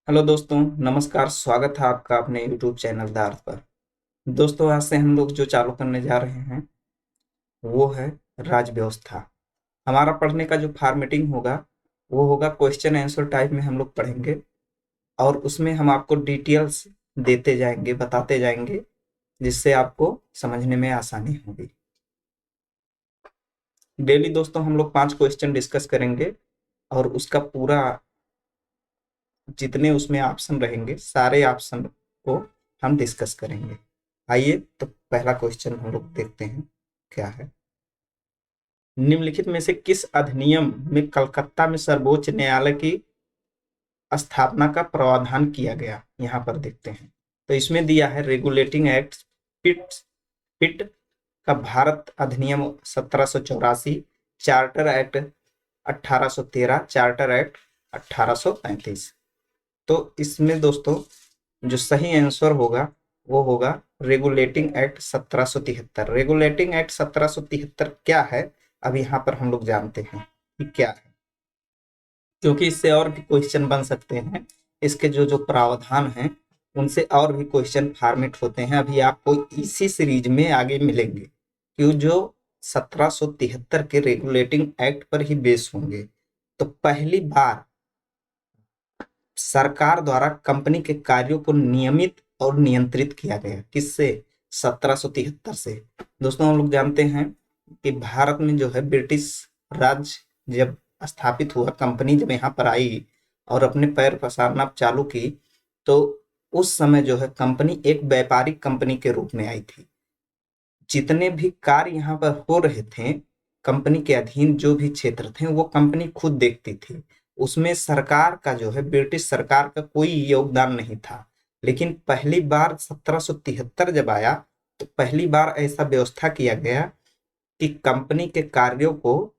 Hello दोस्तों, नमस्कार। स्वागत है आपका अपने यूट्यूब चैनल द अर्थ पर। दोस्तों, आज से हम लोग जो चालू करने जा रहे हैं वो है राज्य व्यवस्था। हमारा पढ़ने का जो फॉर्मेटिंग होगा वो होगा क्वेश्चन आंसर टाइप में हम लोग पढ़ेंगे, और उसमें हम आपको डिटेल्स देते जाएंगे, बताते जाएंगे, जिससे आपको समझने में आसानी होगी। डेली दोस्तों हम लोग 5 क्वेश्चन डिस्कस करेंगे और उसका पूरा जितने उसमें ऑप्शन रहेंगे सारे ऑप्शन को हम डिस्कस करेंगे। आइए तो पहला क्वेश्चन हम लोग देखते हैं क्या है। निम्नलिखित में से किस अधिनियम में कलकत्ता में सर्वोच्च न्यायालय की स्थापना का प्रावधान किया गया, यहाँ पर देखते हैं। तो इसमें दिया है रेगुलेटिंग एक्ट, पिट पिट का भारत अधिनियम 1784, चार्टर एक्ट 1813, चार्टर एक्ट 1835। तो इसमें दोस्तों जो सही आंसर होगा वो होगा रेगुलेटिंग एक्ट 1773। रेगुलेटिंग एक्ट 1773 क्या है, अब यहाँ पर हम लोग जानते हैं कि क्या है, क्योंकि इससे और भी क्वेश्चन बन सकते हैं। इसके जो जो प्रावधान हैं उनसे और भी क्वेश्चन फॉर्मेट होते हैं, अभी आपको इसी सीरीज में आगे मिलेंगे, कि जो 1773 के रेगुलेटिंग एक्ट पर ही बेस होंगे। तो पहली बार सरकार द्वारा कंपनी के कार्यों को नियमित और नियंत्रित किया गया, किससे? 1773 से। दोस्तों, हम लोग जानते हैं कि भारत में जो है ब्रिटिश राज जब स्थापित हुआ, कंपनी जब यहाँ पर आई और अपने पैर पसारना चालू की, तो उस समय जो है कंपनी एक व्यापारिक कंपनी के रूप में आई थी। जितने भी कार्य यहाँ पर हो रहे थे कंपनी के अधीन, जो भी क्षेत्र थे, वो कंपनी खुद देखती थी। उसमें सरकार का जो है, ब्रिटिश सरकार का कोई योगदान नहीं था। लेकिन पहली बार 1773 जब आया तो पहली बार ऐसा व्यवस्था किया गया कि कंपनी के कार्यों को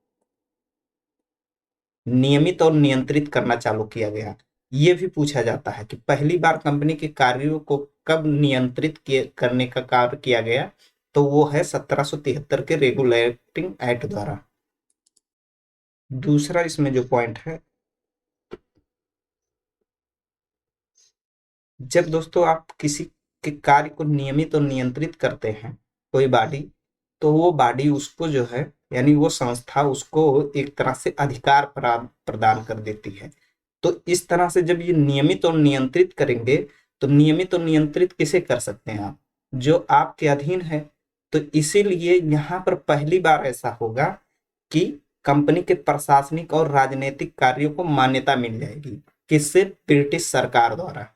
नियमित और नियंत्रित करना चालू किया गया। ये भी पूछा जाता है कि पहली बार कंपनी के कार्यों को कब नियंत्रित करने का कार्य किया गया, तो वो है 1773 के रेगुलेटिंग एक्ट द्वारा। दूसरा इसमें जो पॉइंट है, जब दोस्तों आप किसी के कार्य को नियमित और नियंत्रित करते हैं कोई बॉडी, तो वो बॉडी उसको जो है, यानी वो संस्था उसको एक तरह से अधिकार प्रदान कर देती है। तो इस तरह से जब ये नियमित और नियंत्रित करेंगे, तो नियमित और नियंत्रित किसे कर सकते हैं आप? जो आपके अधीन है। तो इसीलिए यहाँ पर पहली बार ऐसा होगा कि कंपनी के प्रशासनिक और राजनीतिक कार्यों को मान्यता मिल जाएगी, किससे? ब्रिटिश सरकार द्वारा।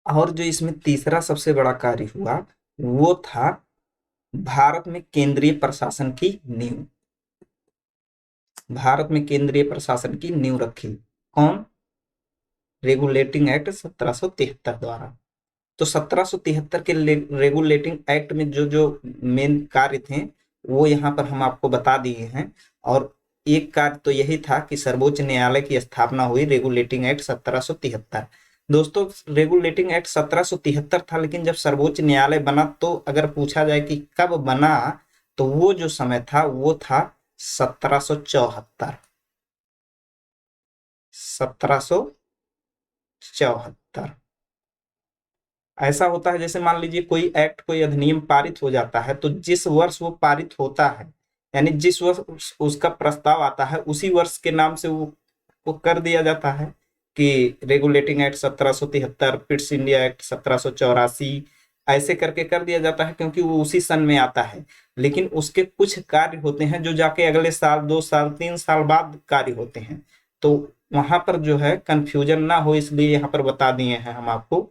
और जो इसमें तीसरा सबसे बड़ा कार्य हुआ वो था भारत में केंद्रीय प्रशासन की नींव। भारत में केंद्रीय प्रशासन की नींव रखी कौन? रेगुलेटिंग एक्ट 1773 द्वारा। तो 1773 के रेगुलेटिंग एक्ट में जो जो मेन कार्य थे वो यहाँ पर हम आपको बता दिए हैं। और एक कार्य तो यही था कि सर्वोच्च न्यायालय की स्थापना हुई, रेगुलेटिंग एक्ट 1773। दोस्तों, रेगुलेटिंग एक्ट 1773 था, लेकिन जब सर्वोच्च न्यायालय बना, तो अगर पूछा जाए कि कब बना, तो वो जो समय था वो था 1774। 1774। ऐसा होता है जैसे मान लीजिए कोई एक्ट, कोई अधिनियम पारित हो जाता है, तो जिस वर्ष वो पारित होता है, यानी जिस वर्ष उसका प्रस्ताव आता है, उसी वर्ष के नाम से वो कर दिया जाता है कि regulating act 1773, Pitt's India act 1784, ऐसे करके कर दिया जाता है, क्योंकि वो उसी सन में आता है। लेकिन उसके कुछ कार्य होते हैं जो जाके अगले साल, 2 साल, 3 साल बाद कार्य होते हैं। तो वहां पर जो है कंफ्यूजन ना हो, इसलिए यहाँ पर बता दिए हैं हम आपको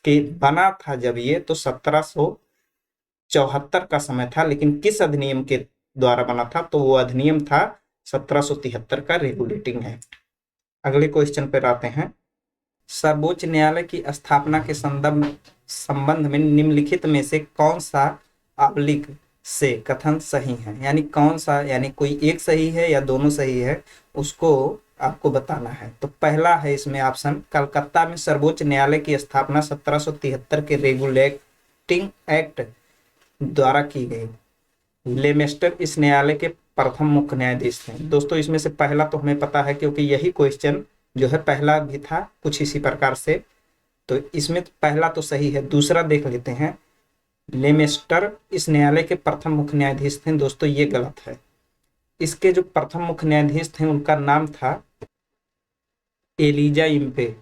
कि बना था जब ये, तो 1774 का समय था, लेकिन किस अधिनियम के द्वारा बना था? तो वो अधिनियम था 1773 का रेगुलेटिंग एक्ट। अगले क्वेश्चन पर आते हैं। सर्वोच्च न्यायालय की स्थापना के संबंध में निम्नलिखित में से कौन सा ऑब्लिक से कथन सही है? यानी कौन सा, यानी कोई एक सही है या दोनों सही है, उसको आपको बताना है। तो पहला है इसमें ऑप्शन, कलकत्ता में सर्वोच्च न्यायालय की स्थापना 1773 के रेगुलेटिंग एक्ट द्वारा की गई। लेमेस्टर इस न्यायालय के प्रथम मुख्य न्यायाधीश थे। दोस्तों, इसमें से पहला तो हमें पता है, क्योंकि यही क्वेश्चन जो है पहला भी था कुछ इसी प्रकार से। तो इसमें पहला तो सही है, दूसरा देख लेते हैं। लेमेस्टर इस न्यायालय के प्रथम मुख्य न्यायाधीश थे। दोस्तों ये गलत है। इसके जो प्रथम मुख्य न्यायाधीश थे उनका नाम था एलिजा इम्पे।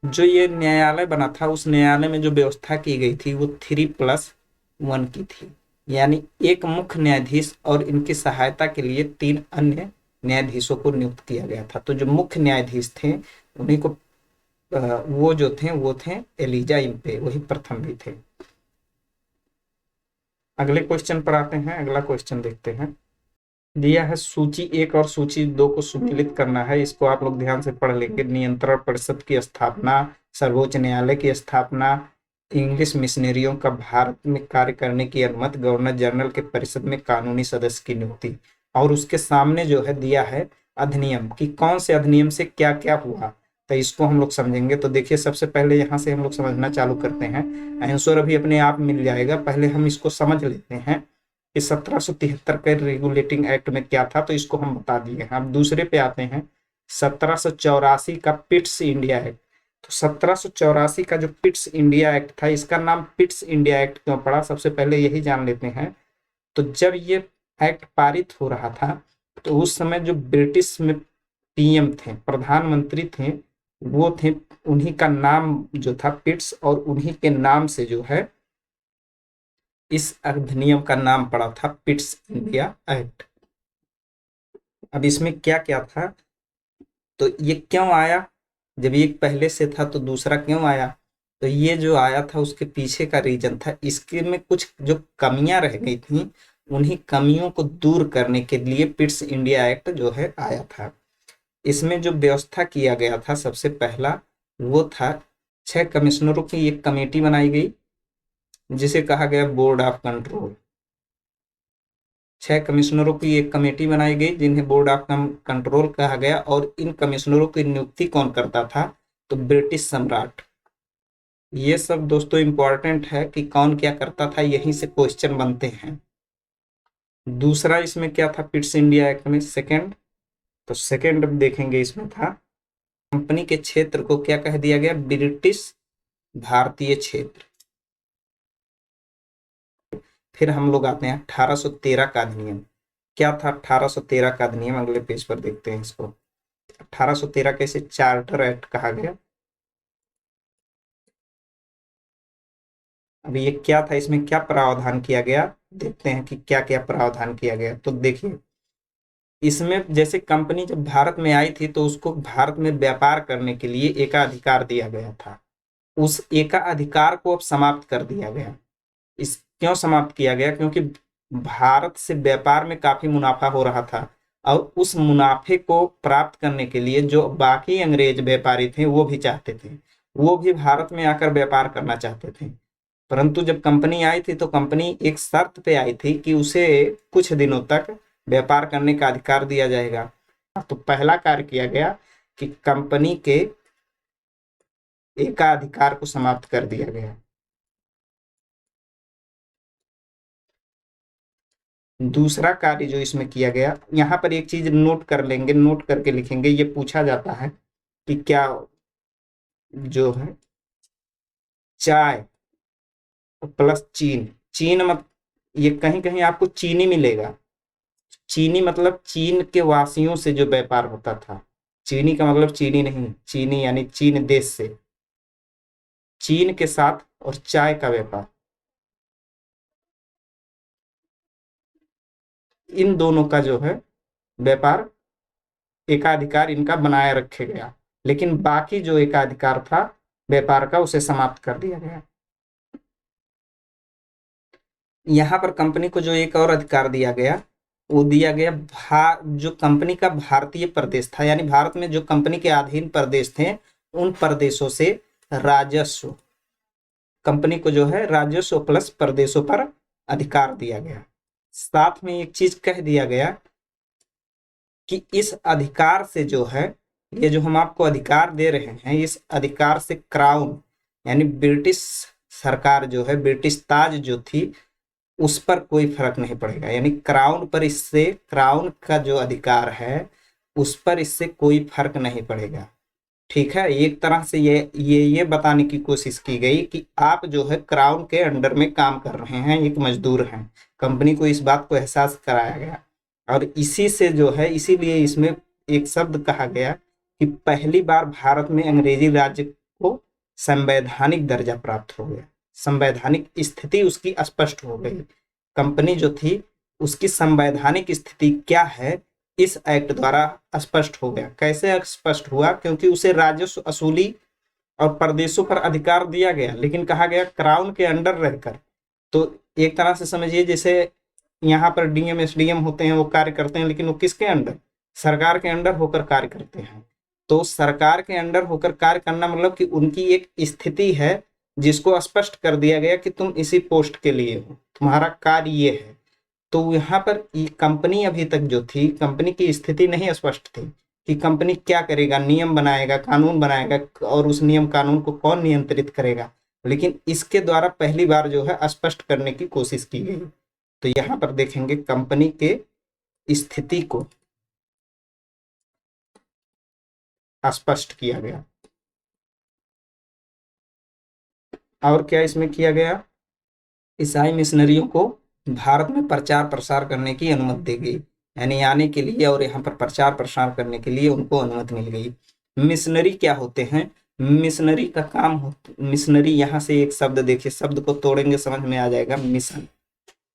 जो ये न्यायालय बना था उस न्यायालय में जो व्यवस्था की गई थी वो 3+1 की थी, यानी एक मुख्य न्यायाधीश और इनकी सहायता के लिए 3 अन्य न्यायाधीशों को नियुक्त किया गया था। तो जो मुख्य न्यायाधीश थे उन्हीं को वो जो थे वो थे एलिजा इम्पे, वही प्रथम भी थे। अगले क्वेश्चन पर आते हैं। अगला क्वेश्चन देखते हैं। दिया है सूची 1 और सूची 2 को सुमेलित करना है। इसको आप लोग ध्यान से पढ़ लेंगे। नियंत्रण परिषद की स्थापना, सर्वोच्च न्यायालय की स्थापना, इंग्लिश मिशनरियों का भारत में कार्य करने की अनुमति, गवर्नर जनरल के परिषद में कानूनी सदस्य की नियुक्ति। और उसके सामने जो है दिया है अधिनियम कि कौन से अधिनियम से क्या क्या हुआ, तो इसको हम लोग समझेंगे। तो देखिए सबसे पहले यहाँ से हम लोग समझना चालू करते हैं। आंसर अभी अपने आप मिल जाएगा, पहले हम इसको समझ लेते हैं कि 1773 के रेगुलेटिंग एक्ट में क्या था, तो इसको हम बता दिए हैं। अब दूसरे पे आते हैं। 1784 का पिट्स इंडिया एक्ट। तो 1784 का जो पिट्स इंडिया एक्ट था, इसका नाम पिट्स इंडिया एक्ट क्यों पड़ा, सबसे पहले यही जान लेते हैं। तो जब ये एक्ट पारित हो रहा था तो उस समय जो ब्रिटिश में पीएम थे, प्रधानमंत्री थे, वो थे, उन्हीं का नाम जो था पिट्स, और उन्हीं के नाम से जो है इस अधिनियम का नाम पड़ा था पिट्स इंडिया एक्ट। अब इसमें क्या क्या था, तो ये क्यों आया, जब ये पहले से था तो दूसरा क्यों आया, तो ये जो आया था उसके पीछे का रीजन था, इसके में कुछ जो कमियां रह गई थी उन्हीं कमियों को दूर करने के लिए पिट्स इंडिया एक्ट जो है आया था। इसमें जो व्यवस्था किया गया था सबसे पहला वो था 6 कमिश्नरों की एक कमेटी बनाई गई जिसे कहा गया बोर्ड ऑफ कंट्रोल। 6 कमिश्नरों की एक कमेटी बनाई गई जिन्हें बोर्ड ऑफ कंट्रोल कहा गया, और इन कमिश्नरों की नियुक्ति कौन करता था, तो ब्रिटिश सम्राट। ये सब दोस्तों इंपॉर्टेंट है कि कौन क्या करता था, यहीं से क्वेश्चन बनते हैं। दूसरा इसमें क्या था पिट्स इंडिया एक्ट में, सेकंड, तो सेकंड देखेंगे इसमें था कंपनी के क्षेत्र को क्या कह दिया गया, ब्रिटिश भारतीय क्षेत्र। फिर हम लोग आते हैं 1813 का अधिनियम। क्या था 1813 का अधिनियम, अगले पेज पर देखते हैं इसको। 1813 के इसे चार्टर एक्ट कहा गया। अब ये क्या था, इसमें क्या प्रावधान किया गया, देखते हैं कि क्या क्या प्रावधान किया गया। तो देखिए इसमें जैसे कंपनी जब भारत में आई थी तो उसको भारत में व्यापार करने के लिए एकाधिकार दिया गया था। उस एकाधिकार को अब समाप्त कर दिया गया। इस क्यों समाप्त किया गया, क्योंकि भारत से व्यापार में काफी मुनाफा हो रहा था, और उस मुनाफे को प्राप्त करने के लिए जो बाकी अंग्रेज व्यापारी थे वो भी चाहते थे, वो भी भारत में आकर व्यापार करना चाहते थे। परंतु जब कंपनी आई थी तो कंपनी एक शर्त पे आई थी कि उसे कुछ दिनों तक व्यापार करने का अधिकार दिया जाएगा। तो पहला कार्य किया गया कि कंपनी के एकाधिकार को समाप्त कर दिया गया। दूसरा कार्य जो इसमें किया गया, यहाँ पर एक चीज नोट कर लेंगे, नोट करके लिखेंगे, ये पूछा जाता है कि क्या जो है चाय प्लस चीन, चीन मत, ये कहीं कहीं आपको चीनी मिलेगा। चीनी मतलब चीन के वासियों से जो व्यापार होता था, चीनी का मतलब चीनी नहीं, चीनी यानी चीन देश से, चीन के साथ, और चाय का व्यापार, इन दोनों का जो है व्यापार एकाधिकार इनका बनाए रखे गया, लेकिन बाकी जो एकाधिकार था व्यापार का उसे समाप्त कर दिया गया। यहाँ पर कंपनी को जो एक और अधिकार दिया गया वो दिया गया जो कंपनी का भारतीय प्रदेश था, यानी भारत में जो कंपनी के अधीन प्रदेश थे उन प्रदेशों से राजस्व, कंपनी को जो है राजस्व प्लस प्रदेशों पर अधिकार दिया गया। साथ में एक चीज कह दिया गया कि इस अधिकार से जो है, ये जो हम आपको अधिकार दे रहे हैं, इस अधिकार से क्राउन यानी ब्रिटिश सरकार जो है, ब्रिटिश ताज जो थी, उस पर कोई फर्क नहीं पड़ेगा। यानी क्राउन पर, इससे क्राउन का जो अधिकार है उस पर इससे कोई फर्क नहीं पड़ेगा। ठीक है, एक तरह से ये बताने की कोशिश की गई कि आप जो है क्राउन के अंडर में काम कर रहे हैं, एक मजदूर हैं। कंपनी को इस बात को एहसास कराया गया और इसी से जो है, इसीलिए इसमें एक शब्द कहा गया कि पहली बार भारत में अंग्रेजी राज्य को संवैधानिक दर्जा प्राप्त हो गया। संवैधानिक स्थिति उसकी स्पष्ट हो गई। कंपनी जो थी उसकी संवैधानिक स्थिति क्या है, इस एक्ट द्वारा स्पष्ट हो गया। कैसे स्पष्ट हुआ? क्योंकि उसे राजस्व वसूली और प्रदेशों पर अधिकार दिया गया, लेकिन कहा गया क्राउन के अंडर रहकर। तो एक तरह से समझिए जैसे यहाँ पर डीएम एसडीएम होते हैं, वो कार्य करते हैं, लेकिन वो किसके अंडर? सरकार के अंडर होकर कार्य करते हैं। तो सरकार के अंडर होकर कार्य करना मतलब कि उनकी एक स्थिति है जिसको स्पष्ट कर दिया गया कि तुम इसी पोस्ट के लिए हो, तुम्हारा कार्य ये है। तो यहाँ पर कंपनी अभी तक जो थी, कंपनी की स्थिति नहीं स्पष्ट थी कि कंपनी क्या करेगा, नियम बनाएगा, कानून बनाएगा, और उस नियम कानून को कौन नियंत्रित करेगा। लेकिन इसके द्वारा पहली बार जो है स्पष्ट करने की कोशिश की गई। तो यहाँ पर देखेंगे कंपनी के स्थिति को स्पष्ट किया गया। और क्या इसमें किया गया? ईसाई मिशनरियों को भारत में प्रचार प्रसार करने की अनुमति दी गई, यानी आने के लिए और यहाँ पर प्रचार प्रसार करने के लिए उनको अनुमति मिल गई। मिशनरी क्या होते हैं? मिशनरी का काम हो, मिशनरी यहाँ से एक शब्द देखिए, शब्द को तोड़ेंगे समझ में आ जाएगा। मिशन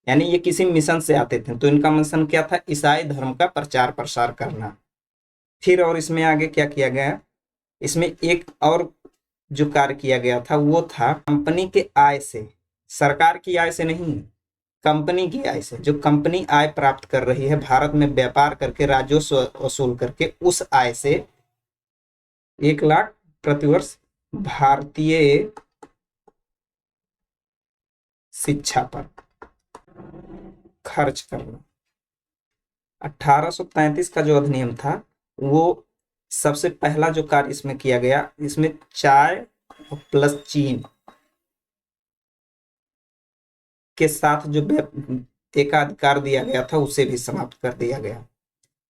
यानी ये किसी मिशन से आते थे, तो इनका मिशन क्या था? ईसाई धर्म का प्रचार प्रसार करना। फिर और इसमें आगे क्या किया गया? इसमें एक और जो कार्य किया गया था वो था कंपनी के आय से, सरकार की आय से नहीं, कंपनी की आय से। जो कंपनी आय प्राप्त कर रही है भारत में व्यापार करके, राजस्व वसूल करके, उस आय से 1 लाख प्रतिवर्ष भारतीय शिक्षा पर खर्च करना। 1833 का जो अधिनियम था वो सबसे पहला जो कार्य इसमें किया गया, इसमें चाय प्लस चीन के साथ जो एकाधिकार दिया गया था उसे भी समाप्त कर दिया गया।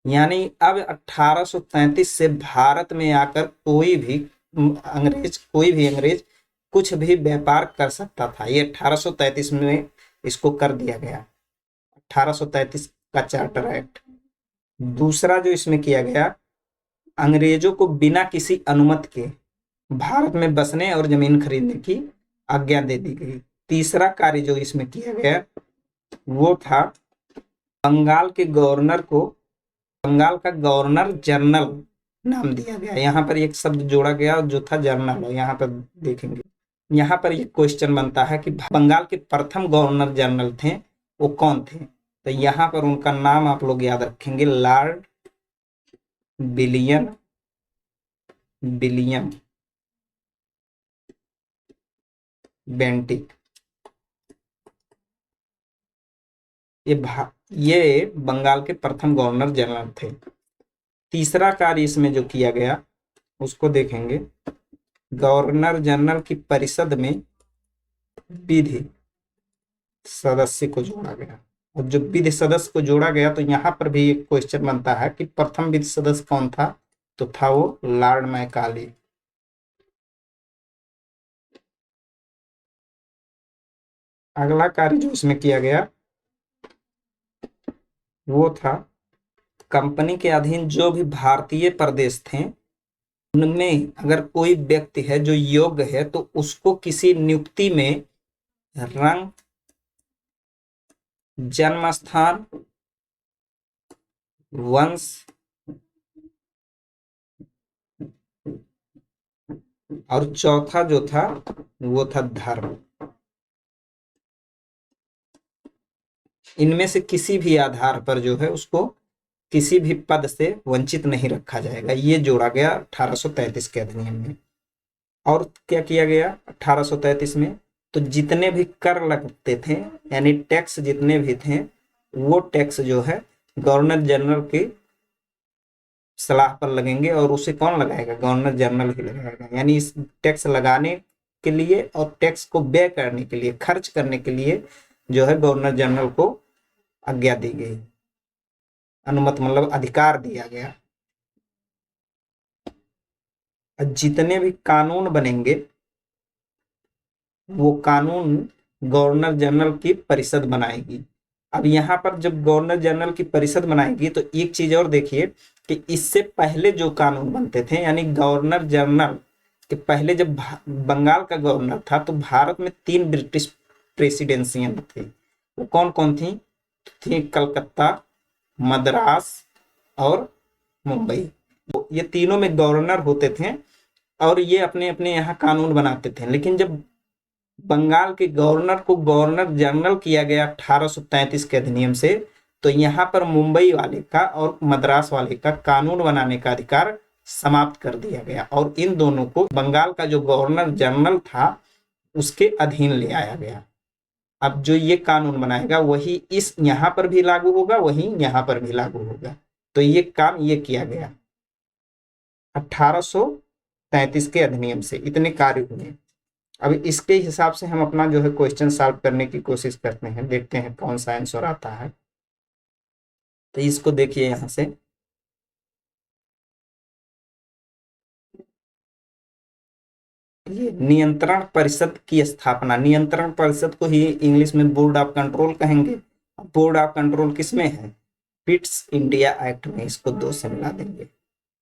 यानी अब 1833 से भारत में आकर कोई भी अंग्रेज कुछ भी व्यापार कर सकता था। ये 1833 में इसको कर दिया गया, 1833 का चार्टर एक्ट। दूसरा जो इसमें किया गया, अंग्रेजों को बिना किसी अनुमति के भारत में बसने और जमीन खरीदने की आज्ञा दे दी गई। तीसरा कार्य जो इसमें किया गया वो था बंगाल के गवर्नर को, बंगाल का गवर्नर जनरल नाम दिया गया। यहाँ पर एक शब्द जोड़ा गया जो था जनरल। यहाँ पर देखेंगे, यहाँ पर एक क्वेश्चन बनता है कि बंगाल के प्रथम गवर्नर जनरल थे वो कौन थे? तो यहाँ पर उनका नाम आप लोग याद रखेंगे, लॉर्ड विलियम बेंटिक। ये बंगाल के प्रथम गवर्नर जनरल थे। तीसरा कार्य इसमें जो किया गया उसको देखेंगे, गवर्नर जनरल की परिषद में विधि सदस्य को जोड़ा गया। और जो विधि सदस्य को जोड़ा गया, तो यहाँ पर भी एक क्वेश्चन बनता है कि प्रथम विधि सदस्य कौन था? तो था वो लॉर्ड मैकाले। अगला कार्य जो इसमें किया गया वो था कंपनी के अधीन जो भी भारतीय प्रदेश थे उनमें अगर कोई व्यक्ति है जो योग्य है तो उसको किसी नियुक्ति में रंग, जन्म स्थान, वंश और चौथा जो था वो था धर्म, इनमें से किसी भी आधार पर जो है उसको किसी भी पद से वंचित नहीं रखा जाएगा। ये जोड़ा गया 1833 के अधिनियम में। और क्या किया गया 1833 में? तो जितने भी कर लगते थे, यानी टैक्स जितने भी थे, वो टैक्स जो है गवर्नर जनरल की सलाह पर लगेंगे। और उसे कौन लगाएगा? गवर्नर जनरल ही लगाएगा। यानी इस टैक्स लगाने के लिए और टैक्स को व्यय करने के लिए, खर्च करने के लिए जो है गवर्नर जनरल को आज्ञा दी गई, अनुमति मतलब अधिकार दिया गया। जितने भी कानून बनेंगे वो कानून गवर्नर जनरल की परिषद बनाएगी। अब यहाँ पर जब गवर्नर जनरल की परिषद बनाएगी तो एक चीज और देखिए कि इससे पहले जो कानून बनते थे, यानी गवर्नर जनरल के पहले जब बंगाल का गवर्नर था तो भारत में 3 ब्रिटिश प्रेसिडेंसियां थी। वो कौन कौन थी कलकत्ता, मद्रास और मुंबई। ये तीनों में गवर्नर होते थे और ये अपने अपने यहाँ कानून बनाते थे। लेकिन जब बंगाल के गवर्नर को गवर्नर जनरल किया गया 1833 के अधिनियम से, तो यहाँ पर मुंबई वाले का और मद्रास वाले का कानून बनाने का अधिकार समाप्त कर दिया गया और इन दोनों को बंगाल का जो गवर्नर जनरल था उसके अधीन ले आया गया। अब जो ये कानून बनाएगा वही इस यहाँ पर भी लागू होगा, वही यहाँ पर भी लागू होगा। तो ये काम ये किया गया 1833 के अधिनियम से, इतने कार्य हुए। अब इसके हिसाब से हम अपना जो है क्वेश्चन सॉल्व करने की कोशिश करते हैं, देखते हैं कौन सा आंसर आता है। तो इसको देखिए यहां से, ये नियंत्रण परिषद की स्थापना, नियंत्रण परिषद को ही इंग्लिश में बोर्ड ऑफ कंट्रोल कहेंगे। बोर्ड ऑफ कंट्रोल किसमें है? पिट्स इंडिया एक्ट में, इसको 2 से मिला देंगे।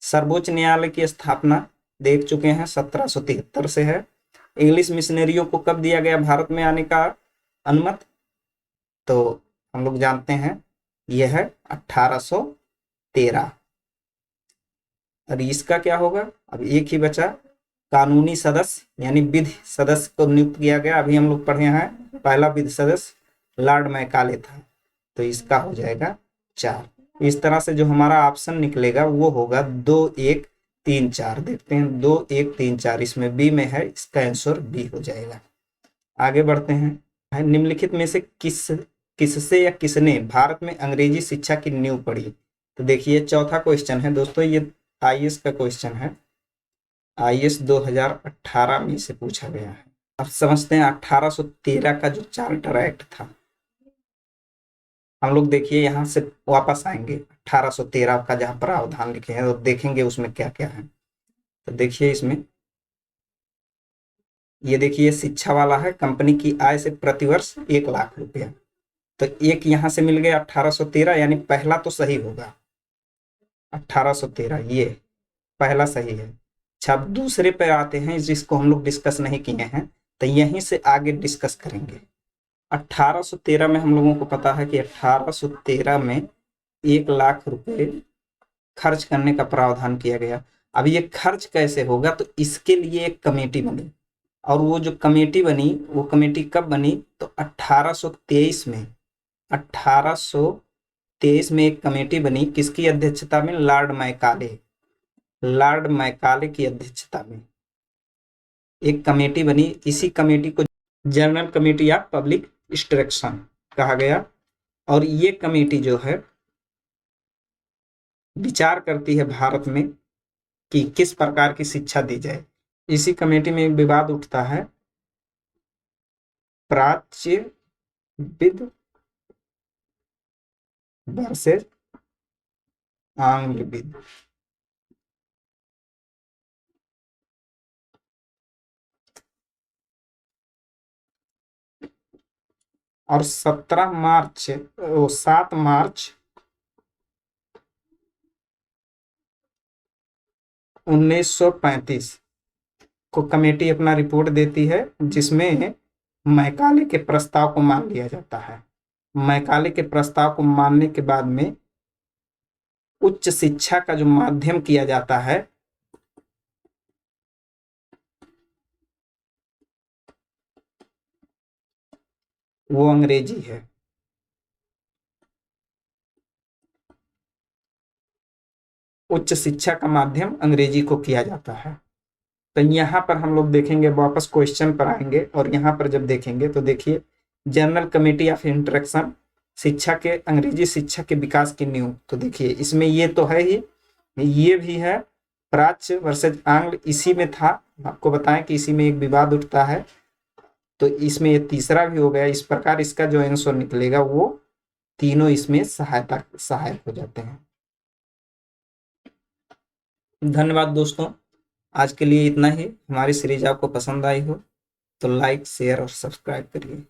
सर्वोच्च न्यायालय की स्थापना देख चुके हैं, 1773 से है। इंग्लिश मिशनरियों को कब दिया गया भारत में आने का अनुमति? तो हम लोग जानते हैं यह है 1813। और इसका क्या होगा? अब एक ही बचा, कानूनी सदस्य यानी विधि सदस्य को नियुक्त किया गया। अभी हम लोग पढ़े हैं पहला विधि सदस्य लॉर्ड मैकाले था, तो इसका हो जाएगा 4। इस तरह से जो हमारा ऑप्शन निकलेगा वो होगा 2 1 3 4। देखते हैं 2 1 3 4, इसमें बी में है, इसका आंसर बी हो जाएगा। आगे बढ़ते हैं। निम्नलिखित में से किससे या किसने भारत में अंग्रेजी शिक्षा की नींव पड़ी? तो देखिए चौथा क्वेश्चन है दोस्तों, ये आईएएस का क्वेश्चन है, आईएएस 2018 में से पूछा गया है। अब समझते हैं 1813 का जो चार्टर एक्ट था, हम लोग देखिए यहां से वापस आएंगे 1813 का जहां प्रावधान लिखे हैं, तो देखेंगे उसमें क्या क्या है। तो देखिए इसमें, ये देखिए शिक्षा वाला है, कंपनी की आय से प्रतिवर्ष 1 लाख रुपया। तो एक यहां से मिल गया 1813, यानी पहला तो सही होगा 1813, ये पहला सही है। अच्छा, अब दूसरे पे आते हैं जिसको हम लोग डिस्कस नहीं किए हैं, तो यहीं से आगे डिस्कस करेंगे। 1813 में हम लोगों को पता है कि 1813 में 1 लाख रुपए खर्च करने का प्रावधान किया गया। अब ये खर्च कैसे होगा? तो इसके लिए एक कमेटी बनी, और वो जो कमेटी बनी वो कमेटी कब बनी? तो 1823 में, 1823 में एक कमेटी बनी, किसकी अध्यक्षता में? लॉर्ड मैकाले, लॉर्ड मैकाले की अध्यक्षता में एक कमेटी बनी। इसी कमेटी को general committee of public instruction कहा गया। और ये कमेटी जो है विचार करती है भारत में कि किस प्रकार की शिक्षा दी जाए। इसी कमेटी में एक विवाद उठता है, प्राच्य विद वर्सेस आंग्ल विद। और 7 मार्च 1935 को कमेटी अपना रिपोर्ट देती है, जिसमें मैकाले के प्रस्ताव को मान लिया जाता है। मैकाले के प्रस्ताव को मानने के बाद में उच्च शिक्षा का जो माध्यम किया जाता है वो अंग्रेजी है। उच्च शिक्षा का माध्यम अंग्रेजी को किया जाता है। तो यहाँ पर हम लोग देखेंगे, वापस क्वेश्चन पर आएंगे, और यहाँ पर जब देखेंगे तो देखिए जनरल कमेटी ऑफ इंस्ट्रक्शन, शिक्षा के अंग्रेजी शिक्षा के विकास की नींव। तो देखिए इसमें ये तो है ही, ये भी है प्राच्य वर्सेज आंग्ल, इसी में था। आपको बताएं कि इसी में एक विवाद उठता है, तो इसमें ये तीसरा भी हो गया। इस प्रकार इसका जो आंसर निकलेगा वो तीनों इसमें सहायक हो जाते हैं। धन्यवाद दोस्तों। आज के लिए इतना ही। हमारी सीरीज आपको पसंद आई हो तो लाइक, शेयर और सब्सक्राइब करिए।